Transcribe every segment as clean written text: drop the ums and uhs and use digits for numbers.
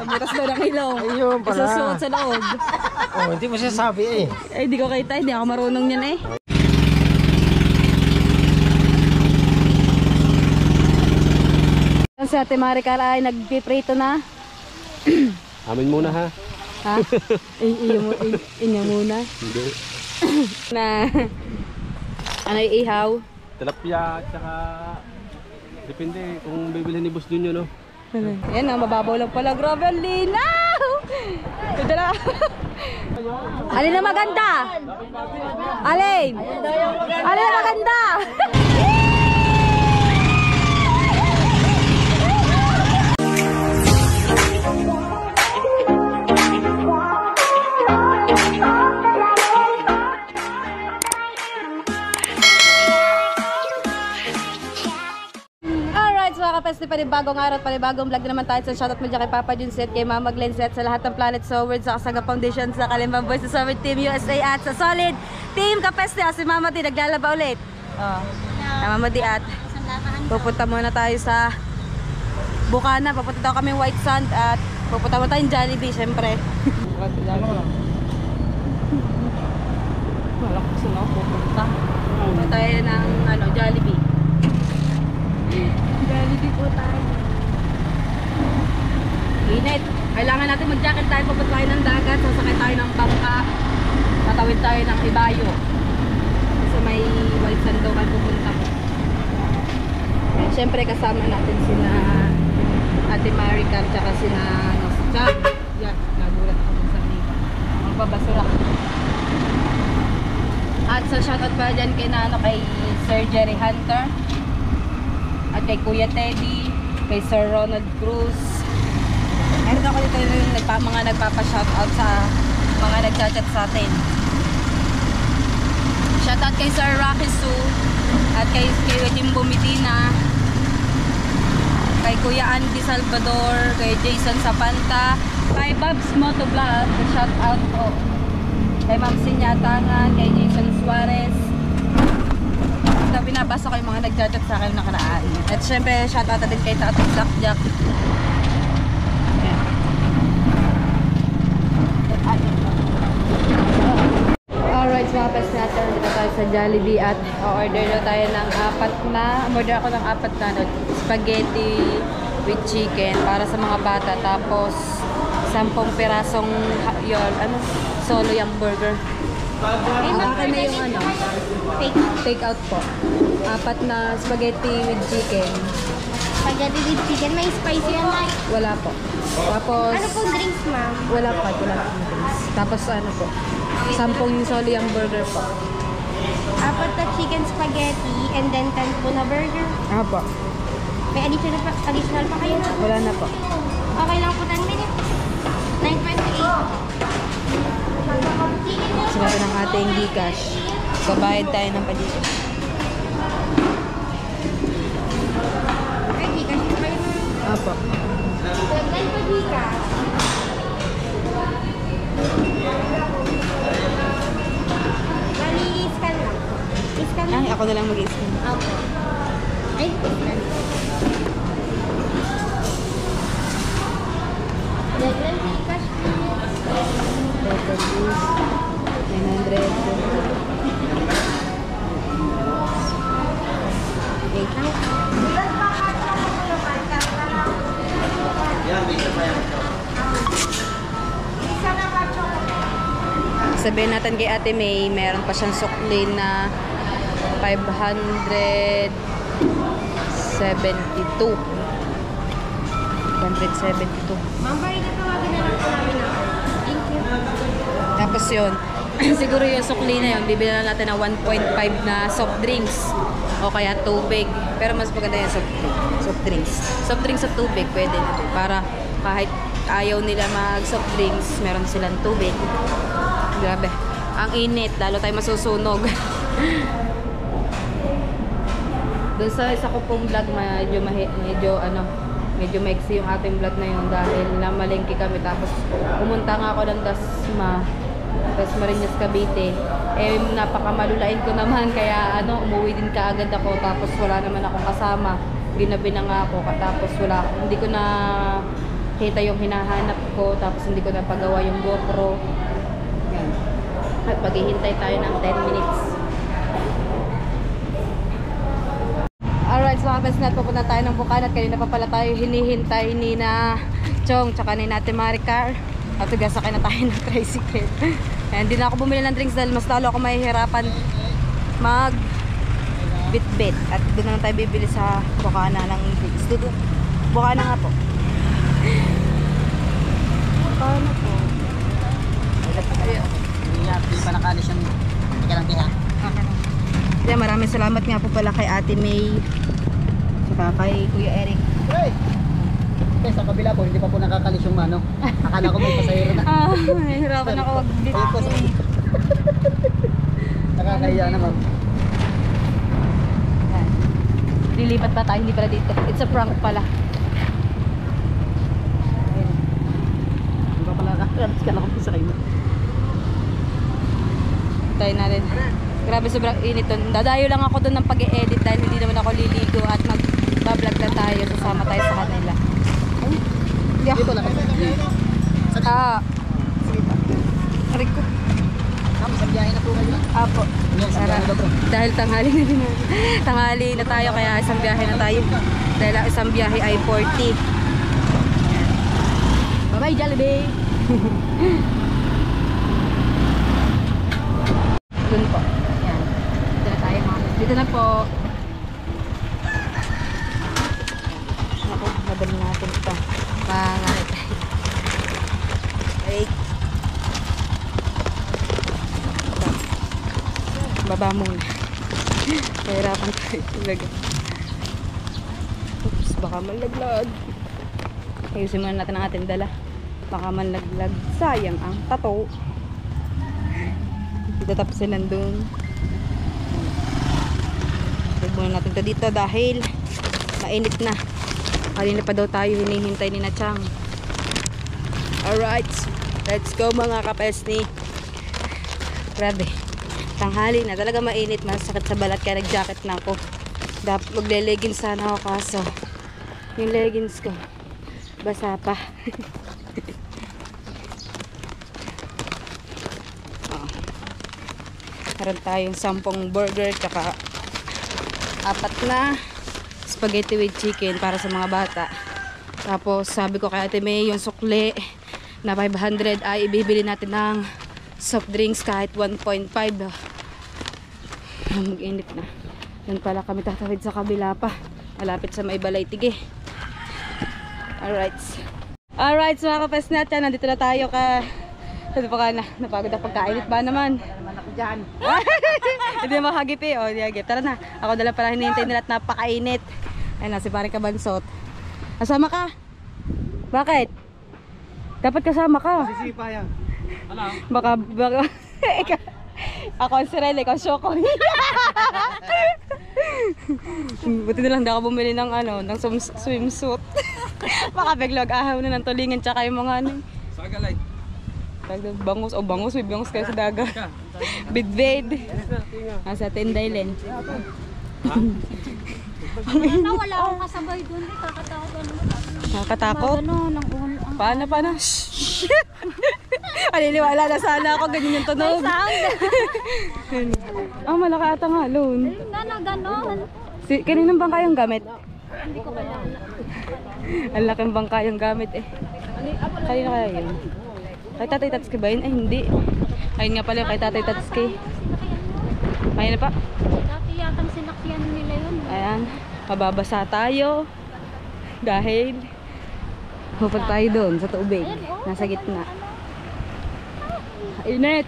Butas daw ng ilong. Ayun pala. Isusuot sa loob. Oh, hindi mo sasabi eh. Eh, hindi ko kita. Hindi ako marunong yan eh. Si Ate Maricar ay nagpiprito na. Amin muna ha. Ha? Inyo muna. Hindi. Na ano ihaw? Tilapia at saka depende kung bibilhin ni Boss Junyo no. Yan na, mababaw lang pala. Grabe, ang linaw! Dala. Alin na maganda? Alin? Alin na maganda? Kapeste, panibagong araw at panibagong vlog na naman tayo. So shoutout mo dyan kay Papa Junset, kay Mama Glenset, sa lahat ng Planet Soward, sa Kasaga Foundation, sa Kalimbang Boys, sa Soward Team USA at sa Solid Team Kapeste. Si Mama Di naglalaba ulit. Mama Di at pupunta muna tayo sa Bukana. Pupunta daw kami White Sand at pupunta muna tayong Jollibee syempre. Malakas na ako pupunta. Pupunta tayo ng Jollibee. Jollibee po tayo. Init. Kailangan natin mag-jacket tayo. Papunta tayo ng dagat. Sasakay tayo ng bangka. Tatawid tayo ng Ibayo. Kasi may White Sand daw kayo pupunta ko. Siyempre kasama natin sina Ate Maricar tsaka sina Chad. Yan. Nagulat ako sa liba. Magbabasura. At sa shoutout pa dyan kay Sir Jerry Hunter. At kay Kuya Teddy, kay Sir Ronald Cruz. Meron ako dito yung mga nagpapa-shoutout sa mga nagchat-chat sa atin. Shoutout kay Sir Rocky Sue at kay Jimbo Medina, kay Kuya Andy Salvador, kay Jason Sapanta, kay Babs Motovlog, shoutout po. Kay Ma'am Sinyatangan, kay Jason Suarez. Binabasa ko yung mga nagchat-chat sa akin nakaraan. At syempre, shoutout din kay Tatay Jack. Alright, mga pes natin. Dito tayo sa Jollibee at order na tayo ng order ako ng 4 na spaghetti with chicken para sa mga bata. Tapos 10 pirasong solo yung burger. Akin na yung take out po. 4 na spaghetti with chicken. Spaghetti with chicken, may spicy yan like? Wala po. Tapos ano pong drinks, ma'am? Wala po drinks. Tapos po 10 yung solo yung burger po. 4 na chicken spaghetti and then 10 po na burger. Apo. May additional pa kayo na? Wala na po. Okay lang po 10 minutes. 9:28. Sinabi ng ating Gcash. Babayad tayo ng pa-Gcash. Ay, Gcash ito kayo na. Apo. Lagay pa Gcash. Mali-scan lang. I-scan lang. Ay, ako na lang mag-i-scan. Apo. Ay, scan. Lagay Gcash. 900. Sabihin natin kay Ate May, meron pa siyang sukli na 572. 572. Ma'am, bari na tawagin na lang po namin ako. Thank you. Tapos yun, siguro yung sukli na yun, bibili na natin ng 1.5 na soft drinks o kaya tubig. Pero mas maganda yung soft drinks. Soft drinks at tubig, pwede na ito. Para kahit ayaw nila mag soft drinks, meron silang tubig. Grabe, ang init, lalo tayo masusunog. Doon sa isa ko pong vlog, medyo maiksi yung ating vlog na yun dahil namalengke kami. Tapos pumunta nga ako ng Dasmariñas, Cavite. Eh, napakamalulain ko naman kaya umuwi din kaagad ako. Tapos wala naman akong kasama. ginabi na nga ako. Tapos wala, hindi ko na kita yung hinahanap ko. Tapos hindi ko na pagawa yung GoPro. Yan. At maghihintay tayo ng 10 minutes. Alright, so mga besnet, pupunta tayo ng Bukanan. Kanina pa pala tayo hinihintay ni na Chong, tsaka ni Nate Maricar. At tugasakay na tayo ng tricycle. Hindi na ako bumili ng drinks dahil mas lalo ako mahihirapan mag bit-bit. At doon naman tayo bibili sa Bukanan ng drinks. Bukanan nga po. Bukanan po. Hindi pa nakalis yung tiha. Kaya maraming salamat nga po pala kay Ate May saka kay Kuya Eric. Hey! Okay, sa kabila po, hindi pa po nakakalis yung ano. Akala ko may pasahero na. Nahihirapan ako mag-bit. Nakakahiya naman. Lilipat pa tayo, hindi pala dito. It's a prank pala. Hindi pa pala nakakalis ka na kung sa kayo. Tayo natin. Grabe, sobrang init doon. Dadayo lang ako doon ng pag-e-edit dahil hindi naman ako liligo at mag-vlog na tayo. Sasama tayo sa kanila. Dito lang kasi. Rico. Sa biyahe na po kayo. Apo. Dahil tanghali na din. Tanghali na tayo kaya isang biyahe na tayo. Dahil ang isang biyahe ay 40. Bye-bye, Jollibee! Doon po. Yan. Dito na tayo mga. Dito na po. Ako, madali natin ito. Pangalit tayo. Wait. Baba muna. Kahirapan tayo. Oops, baka malaglag. Ayusin muna natin ang ating dala. Baka malaglag. Sayang ang tato. Tatapsin nandun. Huwag muna natin ito dito dahil mainit na. Kanina pa daw tayo hinihintay ni na Chang. Alright, let's go mga kapesni. Grabe, tanghali na, talaga mainit, masakit sa balat kaya nag-jacket na ako. Dapat magle-leggings sana ako kaso yung leggings ko basa pa. Meron tayong 10 burger tsaka 4 na spaghetti with chicken para sa mga bata. Tapos sabi ko kay Ate May yung sukli na 500 ay ibibili natin ng soft drinks kahit 1.5. Mag-init na. Yan pala kami tatawid sa kabila pa. Malapit sa may balay tige. Alright. Alright, so mga kapesnet, nandito na tayo ka. Ano pa ka na? Napagod ang pagkainit ba naman? Diyan. Hindi makagip eh. O, di tara na. Ako na lang pala hinihintay nila at napakainit. Ayun na, si Pare Kabansot. Kasama ka? Bakit? Dapat kasama ka. Sisipa yan. Ano? Baka ako ang Sirel, ikaw Shokoy. Buti na lang hindi ako bumili ng ano, ng swimsuit. Baka biglag ahaw na ng tulingan tsaka yung mga ano. Sagalay. Bangus o bangus, may bangus kayo sa dagat. Bidbid. Nasa Tindaylen. Ano, wala akong kasabay doon. Kakatakot. Nakakatakot? Paano? Shhh! Aliliwala na sana ako, ganyan yung tunog. Malaki ata nga, loan. Ganon. Kaninang bangka yung gamit? Hindi ko kailangan. Ang laking bangka yung gamit eh. Kanina kaya yun? Kay Tatay Tatsuki ba yun? Ay hindi. Ayun nga pala kay Tatay Tatsuki. Ayun na pa. Dati yatang sinakyan nila yun. Ayan. Mababasa tayo. Dahil hupag tayo doon sa tubig. Nasa gitna. Init.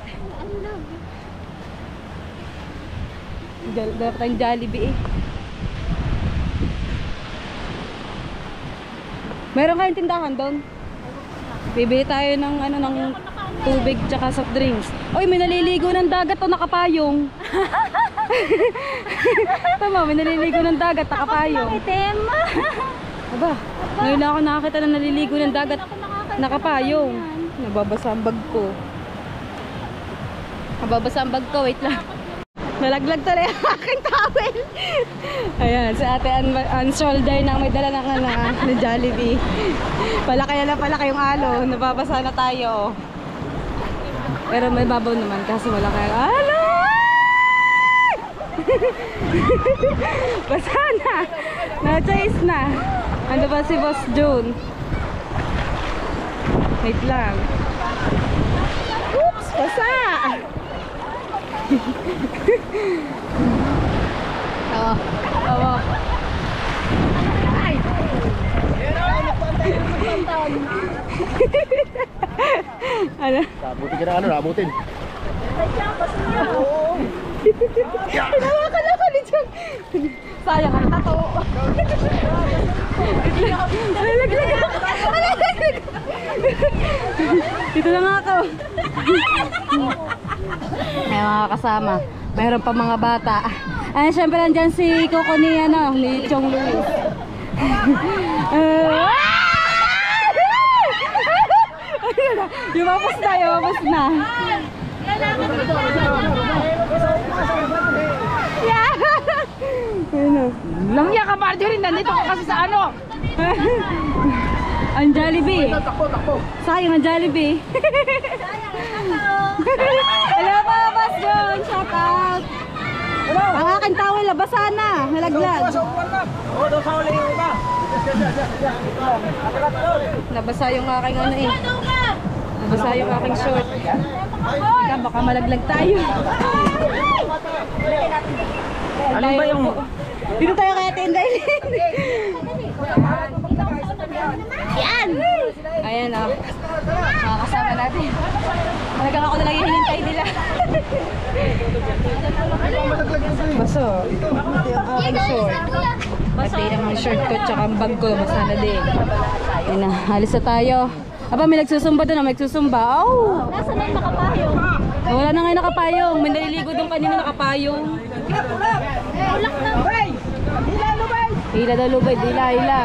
Dapat tayong Jollibee eh. Meron kayong tindahan doon? Bibili tayo ng ano, ng tubig tsaka soft drinks. Oy, may naliligo ng dagat o nakapayong. Tama, may naliligo ng dagat, nakapayong. Itim. Aba, ngayon na ako nakakita na naliligo ng dagat, nakapayong. Nababasa ang bag ko. Nababasa ang bag ko, wait lang. Nalaglag tuloy ang aking towel. Ayan, si ate on shoulder na may dala ng na Jollibee. Palaki na palaki yung alo. Nababasa na tayo. Pero may babaw naman kasi wala kayong alo. Basa na. No choice na. Ano ba si Boss June? Wait lang. Oops, basa. Oo. Oo. Ay. Ano? Nabutin ka na ano, nabutin. Hinawakan ako ni Jung. Sayang ang tato. Nalaglag ako. Dito lang ako. Ay mga kasama. Mayroon pa mga bata. Ay syempre nandyan si Coco ni Chong Luis. Lumabas na, lumabas na. Yeah! Ano? Langya ka, Marjorie, nandito ka kasi sa ano? Ang Jollibee. Sayang ang Jollibee. Hello po, Boss John. Shout out. Ang aking towel, labasa na. Nalaglag. Nabasa yung aking ano eh. Nabasa yung aking short. Teka, baka malaglag tayo. Ano ba yung... Dito tayo kaya Tindaylin. Yan! Ayan o. Mga kasama natin. Talagang ako nalang hinihintay nila. Baso. Ang aking short. Pati ang short ko tsaka ang bag ko. Basta na din. Ayan na. Halis na tayo. Aba, may nagsusumba doon. May nagsusumba. Oh! Nasaan na yung nakapayong? Wala na ngayon nakapayong. May naliligo doon kanina nakapayong. Ulak na. Hila daw lubay. Hila, hila.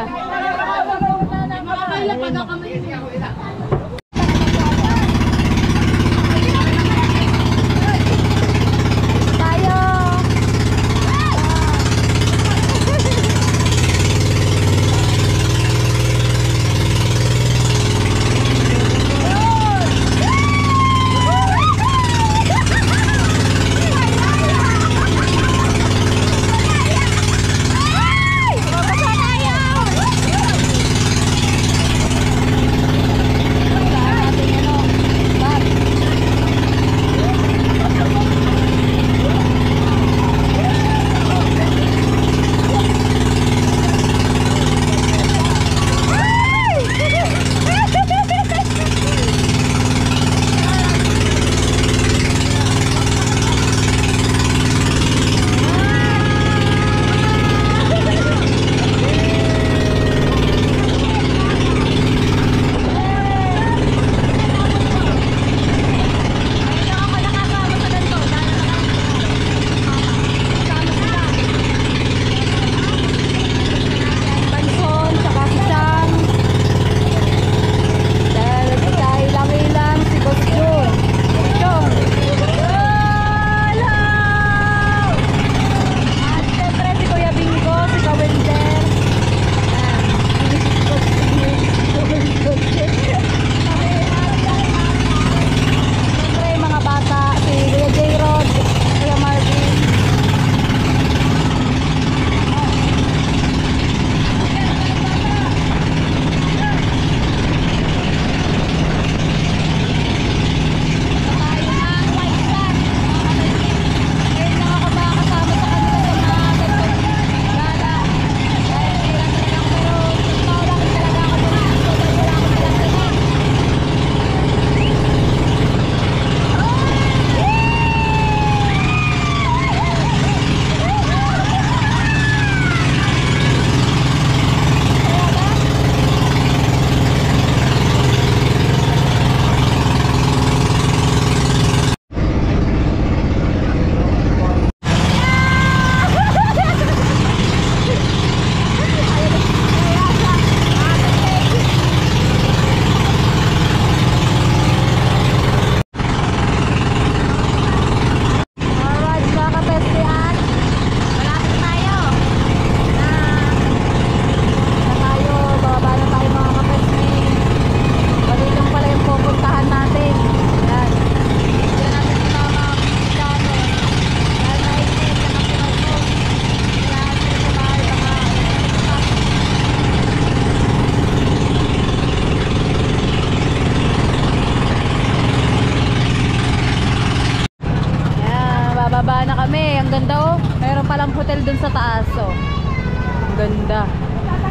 palang hotel dun sa taas, oh. Ang ganda.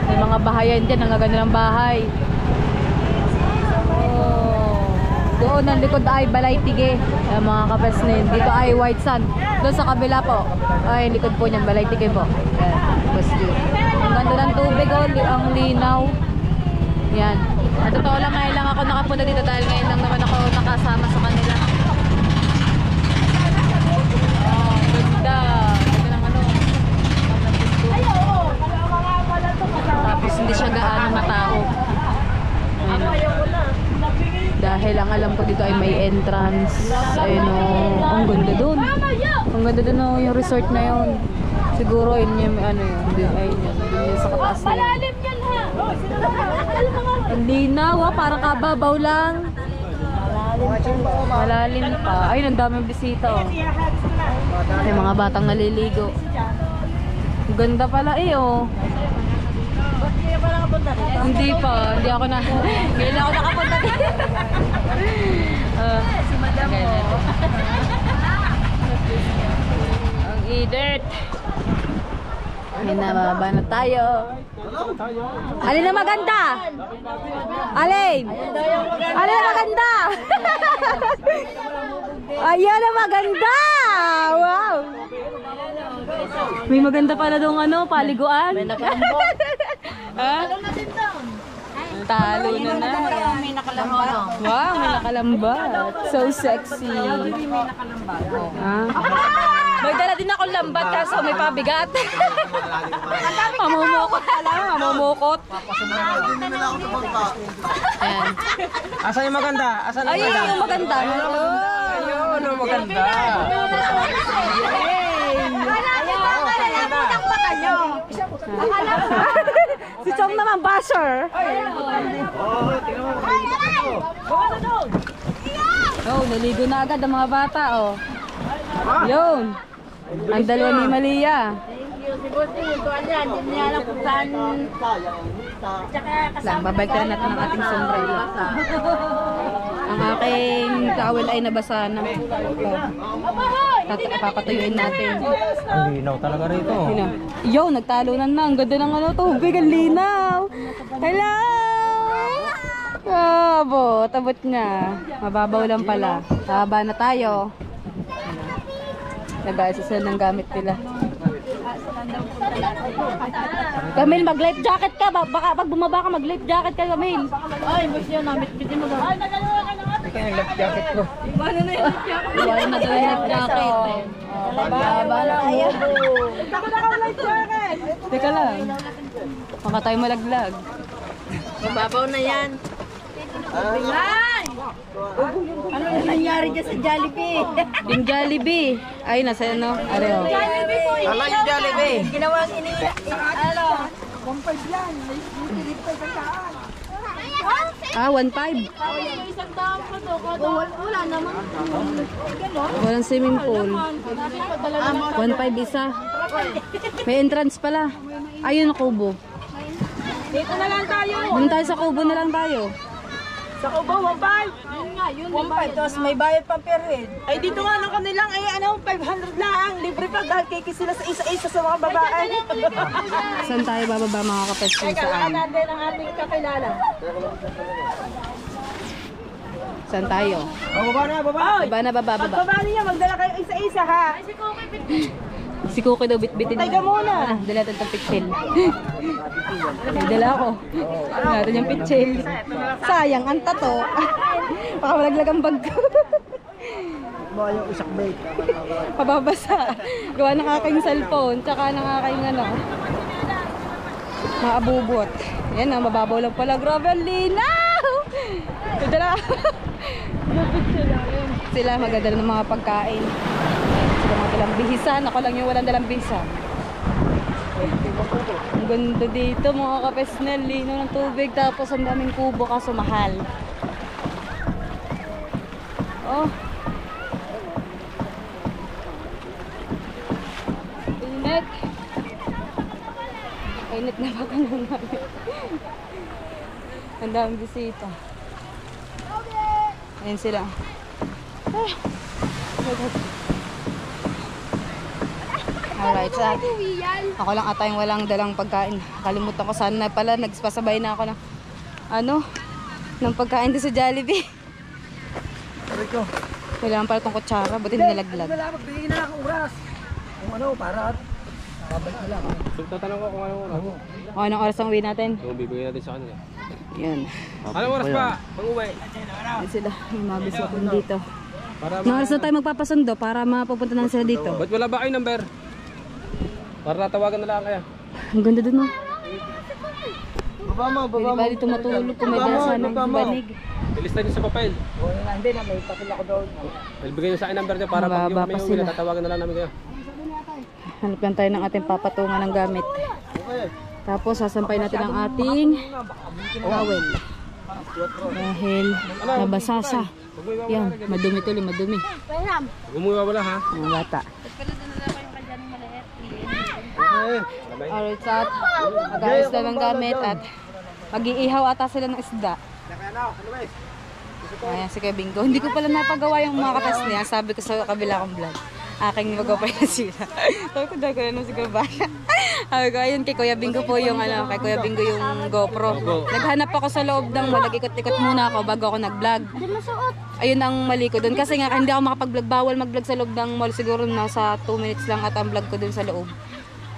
May mga bahayan dyan, ang gaganda ng bahay. Oh. Doon ang likod ay Balaytige. Ayan, mga kapesnin. Dito ay White Sand. Doon sa kabila po. Ay, likod po niyan, Balaytige po. Ayan, tapos dito. Ang ganda ng tubig, oh. Ang linaw. Yan. At totoo lang, ngayon lang ako nakapunta dito dahil ngayon lang naman ako nakasama sa kanila. Oh, ganda. Ganda ng ano. Tapos hindi siya gaano matao. Dahil ang alam ko dito ay may entrance. Ayun o. Ang ganda dun. Ang ganda dun o, yung resort na yun. Siguro yun yung ano yun. Ayun yun. Yun sa kataas na yun. Ang linaw ha, parang kababaw lang. Malalim pa. Ayun, ang daming bisita oh. May mga batang naliligo. Ang ganda pala eh oh. Hindi pa, hindi ako na. Ngayon ako nakapunta dito. Si madam mo. Ang i-dirt. May nababa na tayo. Alin na maganda? Alin? Alin na maganda? Ayan na maganda! Wow! May maganda pala doon ano, paliguan. May nakalambot. Ha? Talo na na. May nakalambat. Wow, may nakalambat. So sexy. Ha? Magdala din ako lambat kaso may pabigat. Mamumukot pala, mamumukot. Ayan. Asan yung maganda? Asan yung Ayun maganda? yung maganda. Ayun, yung maganda. Si Chong naman basher. Oh, naligo na agad ang mga bata oh. Yun. Ang dalawa ni Malia. Lang, babagtan natin ang ating sombrero. Ang aking towel ay nabasa na. Papatuyuin natin. Ang linaw talaga rito. Yo, nagtalunan na. Ang ganda ng ano, tubig. Ang linaw. Hello! Abot nga. Mababaw lang pala. Haba na tayo. Nag-aisa sila ng gamit nila. Camille, mag-life jacket ka. Baka pag bumaba ka, mag-life jacket ka, Camille. Ay, mas yun. Namit-bitin mo ba? Ito yung life jacket ko. Wala na yung life jacket. Wala na daw yung life jacket. Baba lang. Ako na life jacket! Teka lang. Baka tayo malaglag. Mababaw na yan. Ay! Ano nangyari dyan sa Jollibee? Yung Jollibee. Ay, nasa ano? Areo. Jollibee po. Ala yung Jollibee. Ginawang ano? 1.5 yan. Ah, 1.5. Isang daan pa to. Wala naman. Walang swimming pool. 1.5 isa. May entrance pala. Ayun ang kubo. Dito na lang tayo. Doon tayo sa kubo na lang tayo. Sa Kubo, 1.5. Yun nga, yun. 1.5. Tapos may bayad pang per head. Ay, dito nga ng kanilang, ay ano, 500 lang. Libre pa dahil kiki sila sa isa-isa sa mga babae. Saan tayo bababa mga kapesyon? Teka, Saan? natin ang ating kakilala. Saan tayo? Baba na, baba. Baba na, baba. Baba niya, magdala kayo isa-isa ha. Si Cookie daw bitbitin. Teka muna. Dala natin itong pitchel. Dala ako. Natin yung pitchel. Sayang, ang tato. Baka malaglag ang bag ko. Baka yung isak bait. Pababasa. Gawa ng aking cellphone. Tsaka ng aking ano. Maabubot. Yan na, mababaw lang pala. Grabe, ang linaw! Dala. Sila magdala ng mga pagkain. Sila mga dalang bihisan. Ako lang yung walang dalang bihisan. Ang ganda dito mga kapesnel. Lino ng tubig. Tapos ang daming kubo kaso mahal. Oh. Init. Init na baka na namin. Ang daming bisita. Ayan sila. Alright, so ako lang ata yung walang dalang pagkain. Kalimutan ko sana pala, nagpasabay na ako ng ng pagkain doon sa Jollibee. Sabi ko. Kailangan pala itong kutsara, buti nalaglag. Wala, magbigay na lang ang oras. Kung ano, para babalik na lang. So, tatanong ko kung anong oras. O, anong oras ang uwi natin? Kung bibigyan natin sa kanila. Yan. Anong oras pa? Pag-uwi. Yan sila, yung mga bisok dito. Para Anong oras na tayo magpapasundo para mapupunta na sila dito? Ba't wala ba kayo number? Para natawagan na lang kaya. Ang ganda dun, no? Baba mo, Pwede ba dito matulog kung may dasa ng banig? Ilista niyo sa papel. Hindi na, may papel ako doon. Bigyan niyo sa akin number niyo para pag yung Mababa kami pa uwi sila. na tatawagan na lang namin kayo. Hanap lang tayo ng ating papatungan ng gamit. Tapos sasampay natin ang ating towel. Dahil nabasa siya. Yan, madumi tuloy, madumi. Umuwi wala ha. Mga bata. Alright, so mag-ayos na ng gamit at mag-iihaw ata sila ng isda. Ayan si Kuya Bingo. Hindi ko pala napagawa yung mga katas niya. Sabi ko sa kabila kong vlog. Aking magawa pa yung sira. Sabi ko dahil ko na nung siguro ba. Sabi ko, ayun kay Kuya Bingo po yung kay Kuya Bingo yung GoPro. Naghanap ako sa loob ng mall. Nag-ikot-ikot muna ako bago ako nag-vlog. Ayun ang mali ko doon. Kasi nga hindi ako makapag-vlog. Bawal mag-vlog sa loob ng mall. Siguro nasa 2 minutes lang at ang vlog ko doon sa loob.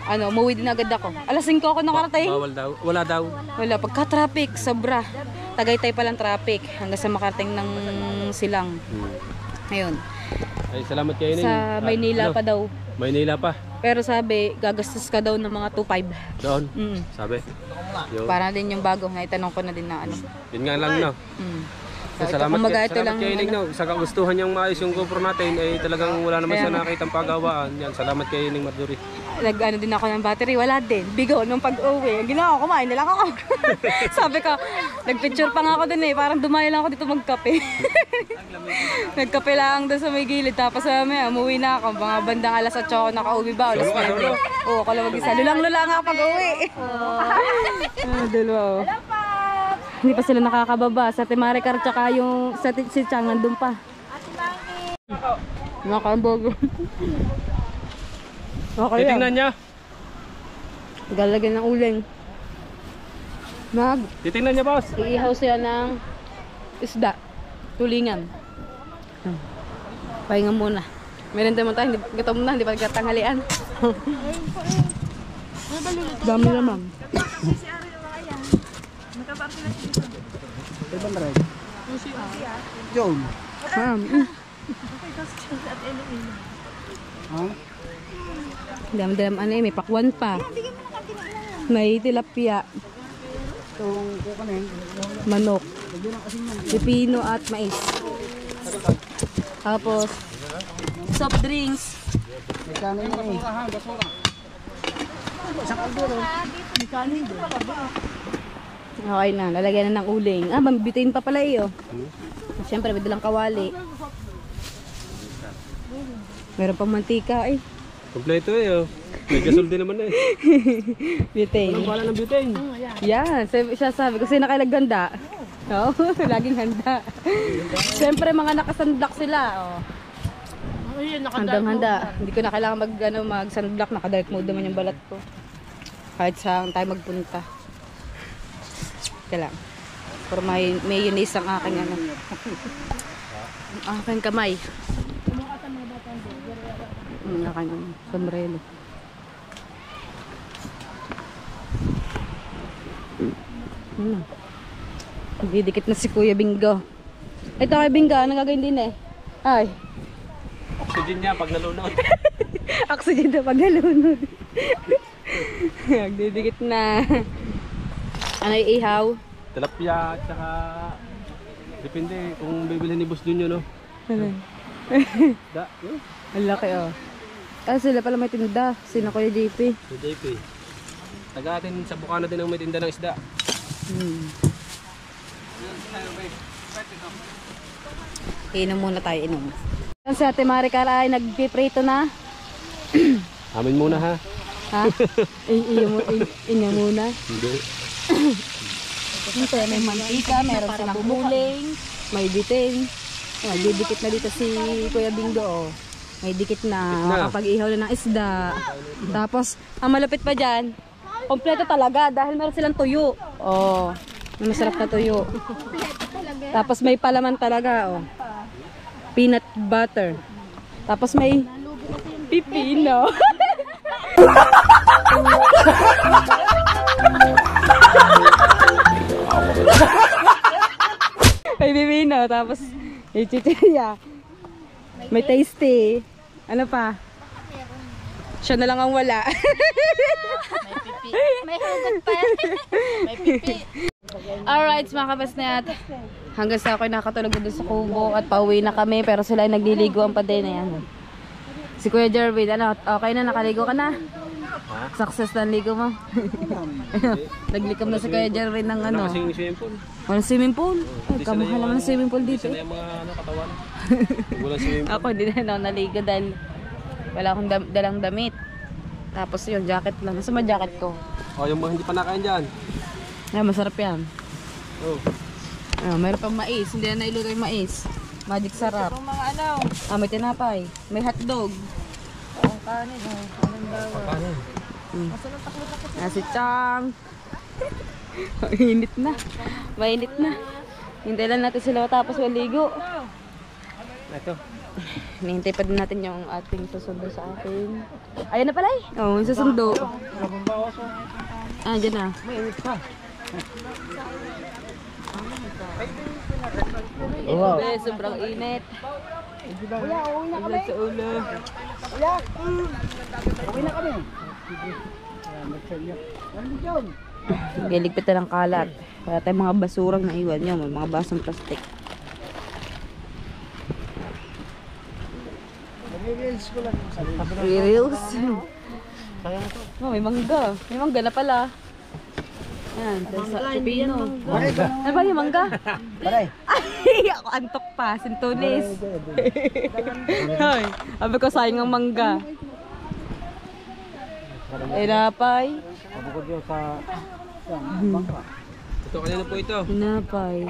Umuwi din agad ako. Alas 5 ako nakarating. Bawal daw. Wala daw. Wala, pagka-traffic, sobra. Tagaytay pa lang traffic hanggang sa makarating ng silang. Ayun. Ay, salamat kayo Ning. Sa Maynila pa daw. Maynila pa. Pero sabi, gagastos ka daw ng mga 2.5. Doon. Mm. Sabi. Yun. Para din yung bago. Naitanong ko na din na ano. Yun nga lang no. Mm. Salamat, Kumbaga, ito salamat lang kay Ning no. Sa kagustuhan niyang maayos yung GoPro natin ay talagang wala naman Kaya siya nga. nakitang pagawaan. Yan, salamat kay Ning Marjorie. Nag-ano din ako ng battery, wala din. Bigo, nung pag-uwi, ang ginawa ko, kumain na lang ako. Sabi ko, nagpicture pa nga ako dun eh, parang dumayo lang ako dito magkape. Nagkape lang doon sa may gilid, tapos umuwi na ako, mga bandang alas 8 ako nakauwi ba, alas 9. Oo, ako lang mag-isa. Lulang-lula nga ako pag-uwi. Dalawa. Hindi pa sila nakakababa, sa Timaricar tsaka yung sa si Chang nandun pa. Nakabogo. Okay Titingnan niya. Galagyan ng uling. Titingnan niya, boss. Iihaw siya ng isda. Tulingan. Pahinga muna. Meron tayo tayo. Gutom na. Hindi pa nagkatanghalian. Dami naman. John. Dami-dami ano eh. May pakwan pa. May tilapia. Manok. Pipino at mais. Tapos soft drinks. Okay na, lalagyan na ng uling. Mabibitin pa pala iyo. Siyempre, may dalang kawali. Meron pang mantika eh. Kompleto eh, oh. May gasol din naman eh. Butane. Anong pala ng butane? Yan, siya sabi ko, sino kayo naghanda? Oo, laging handa. Siyempre, mga nakasunblock sila. Oh. Handang-handa. Hindi ko na kailangan mag-sunblock. Naka-dark mode naman yung balat ko. Kahit saan tayo magpunta. Ito lang. Pero may mayonnaise ang aking ang aking kamay. Ang aking sombrero. Ano? Didikit na si Kuya Bingo. Ito kay Bingo, anong gagawin din eh? Ay. Oxygen niya pag nalunod. Oxygen na pag nalunod. Nagdidikit na. Ano ihaw? Tilapia at saka depende kung bibilhin ni Boss Junyo, no? Ano? Ang laki oh. Sila pala may tinda. Sino Kuya JP? Si JP. Taga atin sa Bukana din ang may tinda ng isda. Inom muna tayo, inom. Si Ate Maricar ay nagpiprito na. Amin muna ha. Ha? Inom muna. Hindi. Dito may mantika, meron silang bumuling, may bitin. Didikit na dito si Kuya Bingo. Oh. May dikit na. Makapag-ihaw na ng isda. Tapos, ang malapit pa dyan, kompleto talaga dahil meron silang tuyo. Oh, may masarap na tuyo. Tapos may palaman talaga, oh. Peanut butter. Tapos may pipino. May pipino, tapos may chichirya. May tasty. Ano pa? Siya na lang ang wala. May pipi. May hugot pa yan. May pipi. Alright, mga kabasnet. Hanggang sa ako'y nakatulog doon sa kubo at pauwi na kami. Pero sila ay nagliligo ang paday na yan. Si Kuya Jervin, ano, okay na? Nakaligo ka na? Success na ang ligo mo. Naglikam na si Kuya Jervin ng ano. Kasing swimming pool. Walang swimming pool. Ay, kamahal naman ng swimming pool dito. Isa na yung mga katawan. Walang swimming pool. Ako hindi na ako naligo dahil wala akong dalang damit. Tapos yun, jacket lang. Nasa ma jacket ko? Oh, yung mga hindi pa nakain dyan. Ay, masarap yan. Oh. Mayroon pang mais. Hindi na nailuto yung mais. Magic sarap. Yung mga ano, May tinapay. May hotdog. ang kanin, anong dawa. Paano? Si Chang. Mainit na. Mainit na. Hintay lang natin sila matapos maligo. Ito. Hinihintay pa din natin yung ating susundo sa akin. Ayan na pala eh. Oo, yung susundo. Ah, dyan na. Wow. Sobrang init. Kuya, uwi na kami. Sa ulo. Kuya, Okay na kami. Ano yun? Galigpit na ng kalat. Wala tayong mga basurang naiwan nyo. May mga basong plastic. Nag-reels ko lang yung sarili. Reels. Oh, may mangga. May mangga na pala. Yan, sa pipino. Ano ba yung mangga? Paray. Ay, ako antok pa. Sintulis. Ay, sabi ko sayang ang mangga. Ay, napay. Pabukod yun sa bangka. Ito, kanina po ito. Napay.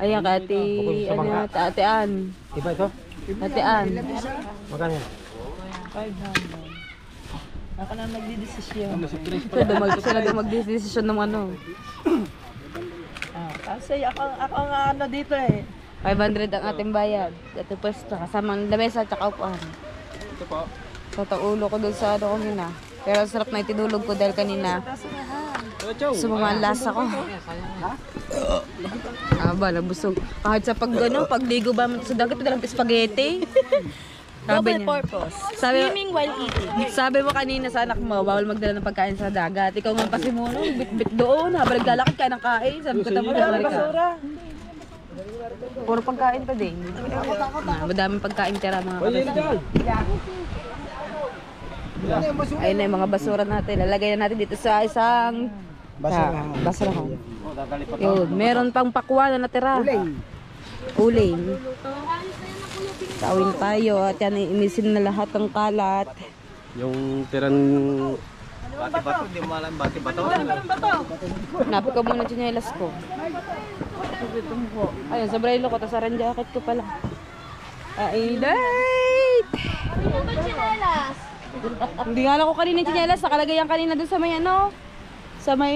Ayan, kati, ano, tatean. Iba ito? Tatean. Magkano yan? 500. Ako na nagdidesisyon. Sila daw mag-desisyon ng ano. Kasi ako nga ano dito eh. 500 ang ating bayad. Ito pwesto, kasama ang lamesa at saka upuan. Ito po. Sa taulo ko dun sa ano kanina. Pero sarap na itinulog ko dahil kanina sumama ang lasa ko. Aba, nabusog. Kahit sa pagligo ba sa dagat, dalang spaghetti. Sabi Double niya. purpose. Swimming while eating. Sabi mo kanina sa anak mo, bawal magdala ng pagkain sa dagat. Ikaw nga pasimuno, bit-bit doon, habang naglalakad ka ng kain. Sabi ko tamo na Basura. Puro pagkain pa din. Madaming pagkain tira mga kapatid. Ayun na yung mga basura natin. Lalagay na natin dito sa isang basurahan. Yun, meron pang pakwa na natira. Uling. Tawin tayo at yan imisin na lahat ng kalat. Yung tirang... Bati-bato, hindi mo alam bati-bato. Hanapin ko muna tsinelas ko. Ayun, sa brailo ko, tapos sa red jacket ko pala. Ay, date! Hindi nga lang ko kanina yung tsinelas. Nakalagay yan kanina dun sa may ano. Sa may...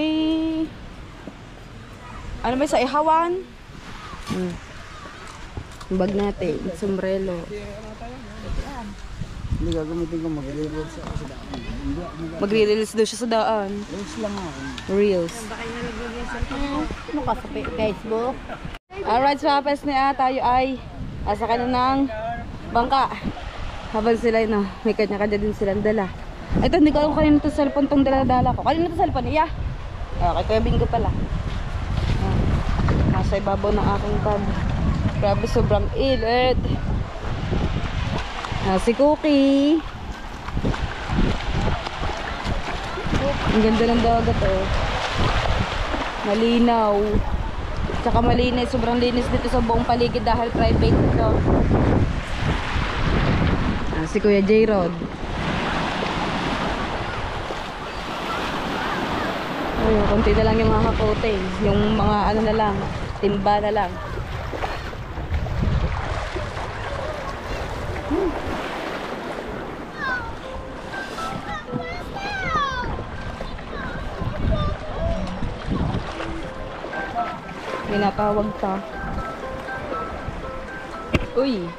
Ano ba sa ihawan? Yung bag natin, sombrero. Hindi gagamitin ko mag-reels sa daan. Magre-reels daw siya sa daan. Reels lang ako. Reels. Ano ka sa Facebook? Alright, so hapes na tayo ay asa ka na ng bangka. Habang sila na, may kanya-kanya din silang dala. Ito, hindi ko alam kanina ito cellphone tong dala-dala ko. Kanina ito cellphone, iya. Okay, Kuya Bingo pala. Nasa ibabaw ng aking pad. Grabe, sobrang init. Si Cookie. Ang ganda ng dagat oh. Malinaw. Tsaka malinis, sobrang linis dito sa buong paligid dahil private ito. Si Kuya J-Rod. Ay, konti na lang yung mga coating. Yung mga ano na lang, timba na lang. Pinapawag ka. Uy.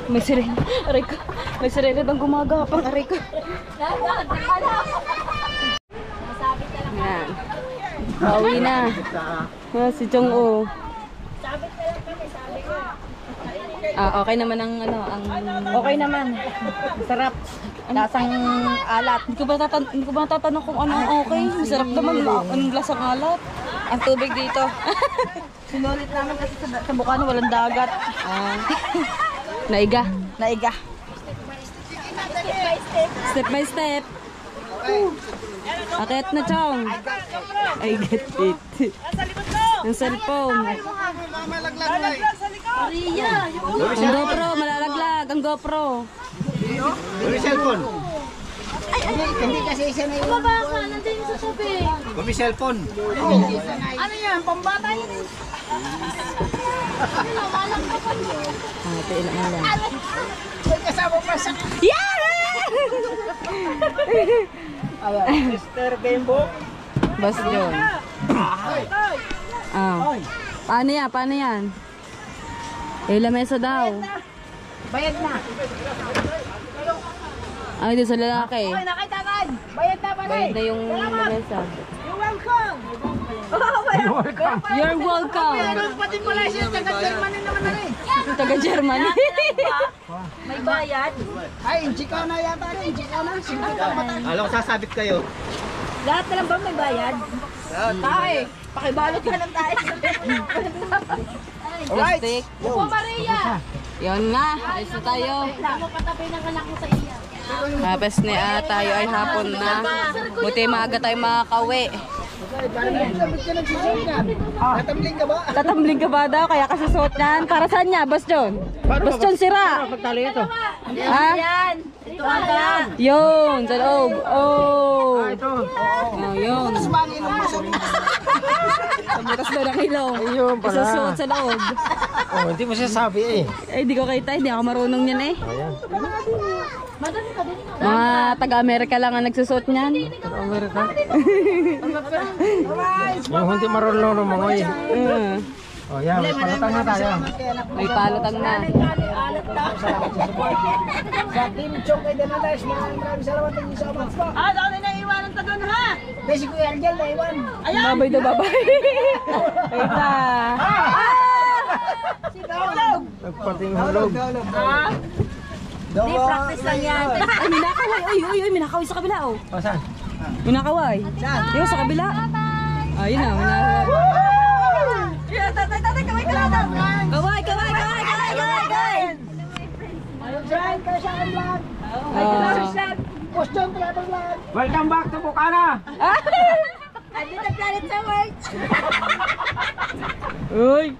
May sirena. Aray ko. May sirena bang gumagapang. Aray ko. Yan. Pauwi na. Si Chong O. Okay naman ang ano, Okay naman. Sarap. Lasang alat. Hindi ko ba natatanong kung ano ang okay. Masarap naman. Anong lasang alat? Ang tubig dito. Sinulit namin kasi sa Bukano walang dagat. Naiga. Naiga. Step by step. Akit na, Chong. I get it. Ang cellphone. Ang GoPro, malalaglag. Ang GoPro. May cellphone. Hindi kasi isa na yung... Baba ka, nandun yung sa tabi. May cellphone. Ano yan? Pambata yun. Ito ilang lang. May kasama pa sa... Mr. Gamebook. Boss John. Paano yan? Paano yan? Lamesa daw. Bayad na. Ay, dito sa lalaki. Okay, nakitagan. Bayad na pala. Bayad na yung lamesa. You're welcome. You're welcome. Meron pati pala siya. Taga-Germany naman na rin. Taga Germany. May bayad. Ay, Chicana yata rin. Chicana. Alam ko sasabit kayo. Lahat na lang ba may bayad? Tay, pakibalot ka ng tayo. Plastic. Upo Maria! Yun nga. Alis na tayo. Ako patabi ng anak mo sa iya. Tapos ni tayo ay hapon na. Buti maaga tayo makakauwi. Natambling ka ba? Tatambling ka ba daw? Kaya kasi suot yan. Para saan niya? Boss John? Boss John sira. Pagtali ito. Ha? Yan! Ito ang Yun. Sa loob. Oh. Ito. Oh, yun. Mangin mo sa Butas ba ng ilong? Ayun pala. Isusuot sa loob. Oh, hindi mo sasabi eh. Eh, di ko kita. Hindi ako marunong yan eh. Ayan. Madami ka din. Mga taga-Amerika lang ang nagsusuot niyan. Amerika. Yung hindi marunong ng mga eh. Oh, yan. Palutang na tayo. May palutang na. Sa Team Chong kay Denales, maraming salamat ang isa mo. Ano na naiwanan ta doon ha? Basic ko yan dyan, naiwan. Babay na babay. Wait na. Nagpating hulog. Hindi, practice lang yan. Ay, minakaway. Uy, minakaway sa kabila oh. O, saan? Minakaway. Yung sa kabila. Ayun na, minakaway. Tatay, kaway ka lang. Kaway. Diyan, kaya sa akin lang. Question, talagang lang. Welcome back to Bukana! Andito planet sa world. Uy.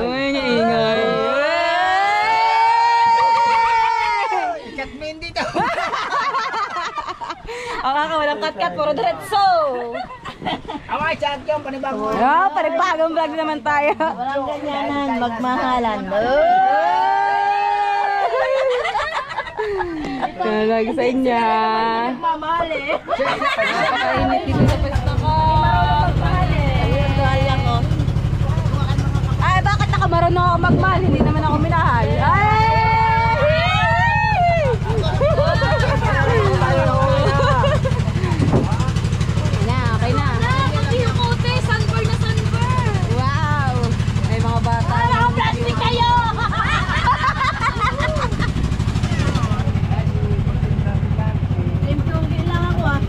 Uy, ingay. Ikat mo hindi daw. Walang kat-kat, puro diretso. Away, chat ka, panibago. Panibagong vlog naman tayo. Walang ganyanan, magmahalan. Talag sa inyo. Mamahal eh. Kainit dito sa pwesto ko. Ay, bakit nakamarunong ako magmahal? Hindi naman ako minahal. Ay! Okay na. Nakakakiyukote! Sunburn na sunburn! Wow! May mga bata. Plastic kayo! Limplong lang ako ah.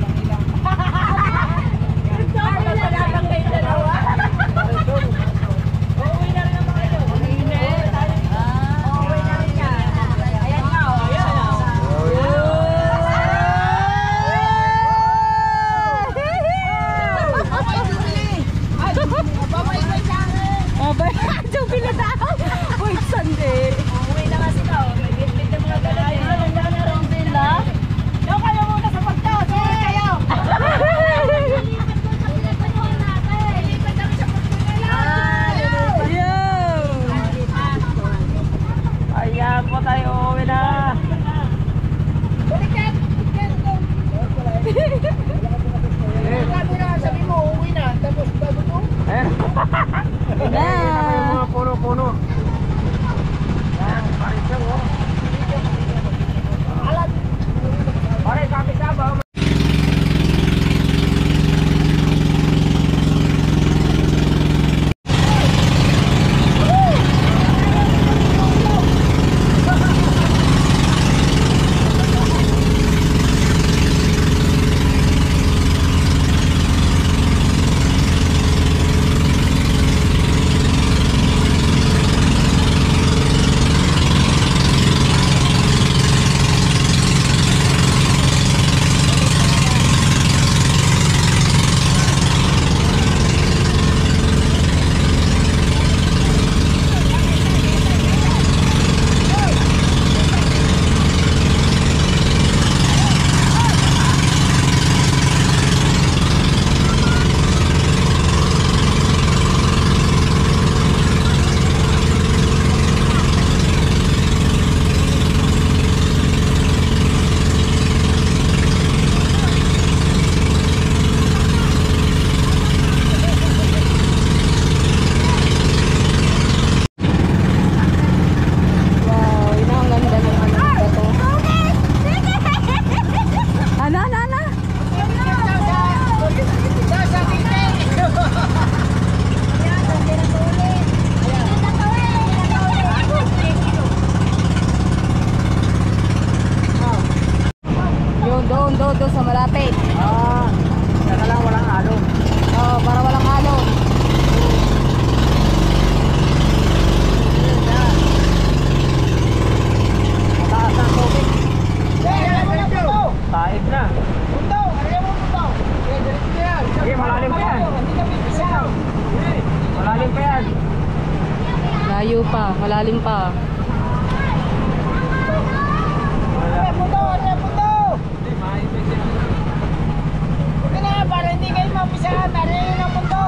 doon sa malapit. Kaya lang walang alon. Oo, para walang alon. Mataas ang tubig. Taib na. Sige, malalim pa yan. Malalim pa yan. Layo pa, malalim pa. Para hindi kayo mapisahan, narinig ng mundo.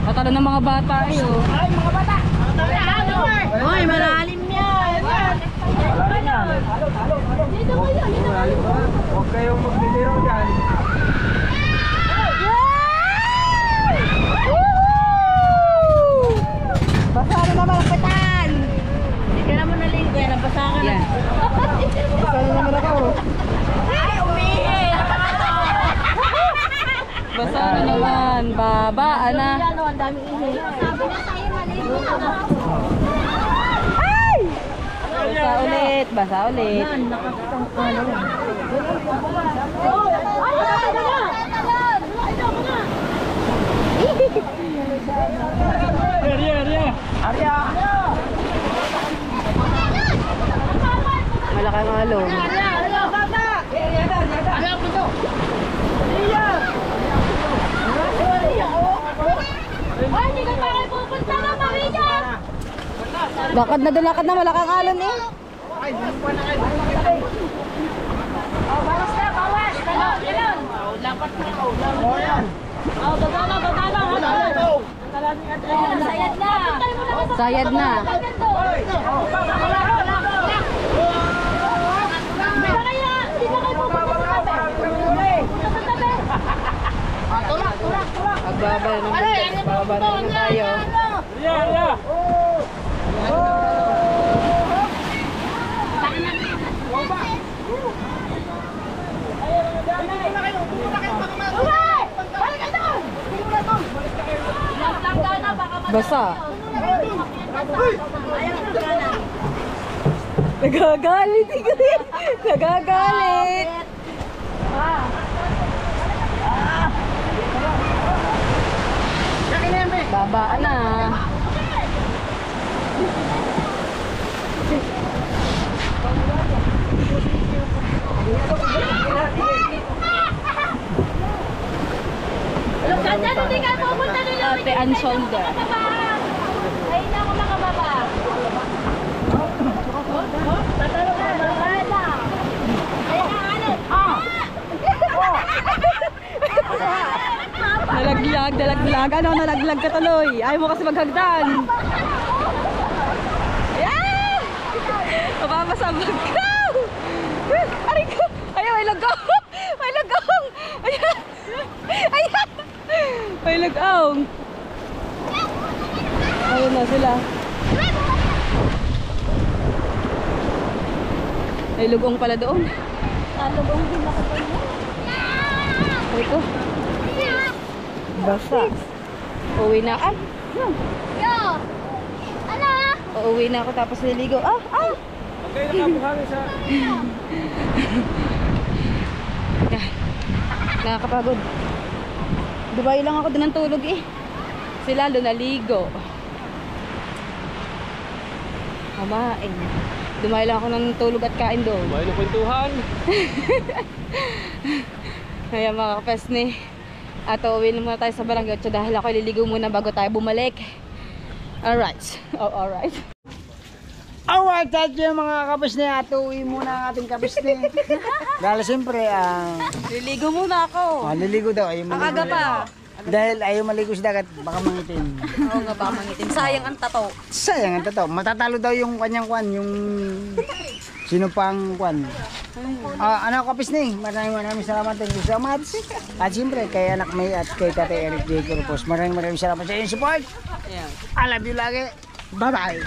Tatalo ng mga bata eh, oh. Ay, mga bata. Hoy, malalim yan. Malalim yan. Dito kayo, dito kayo. Huwag kayong magbibiro dyan. Basa na naman ang patan! Hindi ka naman naligo. Yan, nabasa ka na. Yan. Basta na naman ako. Ay, umihi. Basa na naman. Baba, ana. Ano, ang daming ihi. Sabi na sa'yo, maligo ka. Basa ulit, basa ulit. Ay, ito ka na. Arya! Malaki ang alon. Ay, hindi ka pa kayo pupunta na, Maria. Lakad na, malaki ang alon eh. Bawas na, bawas. Galon, galon. Lapat na ako. Bagala. Sayad na. Sayad na. Magbaba na tayo. Basa. Nagagalit. Nagagalit. Babaan na. Hindi ka pupunta nila. Ate and shoulder. Ayun na ako makababa. Tatalo ka, babala. Ayun na, alit. Nalaglag. Ano, nalaglag ka tuloy. Ayaw mo kasi maghagdan. Ayan! Mapapasabag ka! Aray ko! Ayaw, may lagong! May lagong! Ayan! Ayan! May lagong! Ayun na sila. May lugong pala doon. Talubong din ako doon. Aray ko. Basa. Uuwi na ka. Yo! Ano? Uuwi na ako tapos niligo. Huwag kayo nakabuhangin sa... Nakakapagod. Dubai lang ako doon ng tulog eh. Sila doon naligo. Kumain. Dumay lang ako ng tulog at kain doon. Bahay ng kwentuhan. Kaya mga kapes ni. At uwi na muna tayo sa barangay 8 dahil ako ililigo muna bago tayo bumalik. Alright. Alright. Alright, thank you mga kabisne. At uwi muna ang ating kabisne. Dahil siyempre, Liligo muna ako. liligo daw. Ayaw Ang maligo. aga pa. Dahil ayaw maligo sa dagat, baka mangitin. Oo nga ba mangitin. Sayang ang tato. Sayang ang totoo. Matatalo daw yung kanyang kwan, yung sino pang kwan. Ano kabisne, maraming salamat. Thank you so much. At siyempre, kay anak May at kay Tate Eric J. Corpus, maraming salamat sa inyong support. Ayan. I love you lagi. Bye-bye.